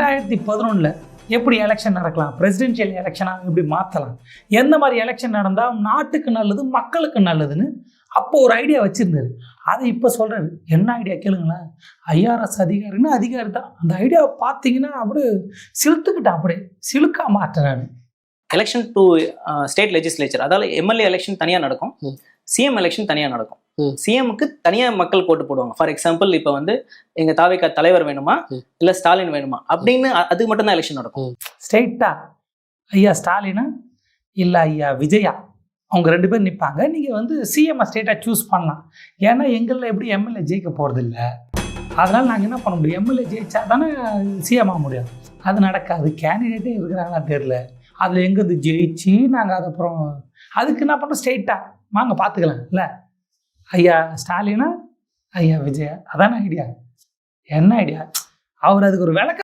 2011 எப்படி எலெக்ஷன் நடக்கலாம், பிரசிடென்ஷியல் எலெக்ஷனாக எப்படி மாற்றலாம், எந்த மாதிரி எலெக்ஷன் நடந்தால் நாட்டுக்கு நல்லது மக்களுக்கு நல்லதுன்னு அப்போ ஒரு ஐடியா வச்சுருந்தாரு. அதை இப்போ சொல்கிறாரு. என்ன ஐடியா கேளுங்களேன். ஐஆர்எஸ் அதிகாரின்னு அதிகாரி தான். அந்த ஐடியாவை பார்த்தீங்கன்னா அப்படியே சிலுத்துக்கிட்டான், அப்படியே சிலுக்கா மாட்டுறாரு. எலெக்ஷன் டு ஸ்டேட் லெஜிஸ்லேச்சர், அதாவது எம்எல்ஏ எலெக்ஷன் தனியாக நடக்கும், சிஎம் எலெக்ஷன் தனியாக நடக்கும். சிஎம்க்கு தனியாக மக்கள் ஓட்டு போடுவாங்க. ஃபார் எக்ஸாம்பிள் இப்போ வந்து எங்கள் தாவேகா தலைவர் வேணுமா இல்லை ஸ்டாலின் வேணுமா அப்படின்னு அதுக்கு மட்டும்தான் எலெக்ஷன் நடக்கும். ஸ்ட்ரெயிட்டா ஐயா ஸ்டாலினா இல்லை ஐயா விஜயா, அவங்க 2 பேர் நிற்பாங்க. நீங்கள் வந்து சிஎம்ஐ ஸ்ட்ரெயிட்டாக சூஸ் பண்ணலாம். ஏன்னா எங்களில் எப்படி எம்எல்ஏ ஜெயிக்க போகிறது இல்லை. அதனால் நாங்கள் என்ன பண்ண முடியும், எம்எல்ஏ ஜெயிச்சா தானே சிஎம் ஆக முடியும். அது நடக்காது. கேண்டிடேட்டே இருக்கிறாங்களா தெரில. அதில் எங்கேருந்து ஜெயிச்சு நாங்கள் அது அப்புறம் அதுக்கு என்ன பண்ணுறோம், ஸ்ட்ரெயிட்டாக வாங்க பார்த்துக்கலாம் இல்லை. ஐயா ஸ்டாலினா ஐயா விஜயா, அதான ஐடியா. என்ன ஐடியா? அவர் அதுக்கு ஒரு விளக்கம்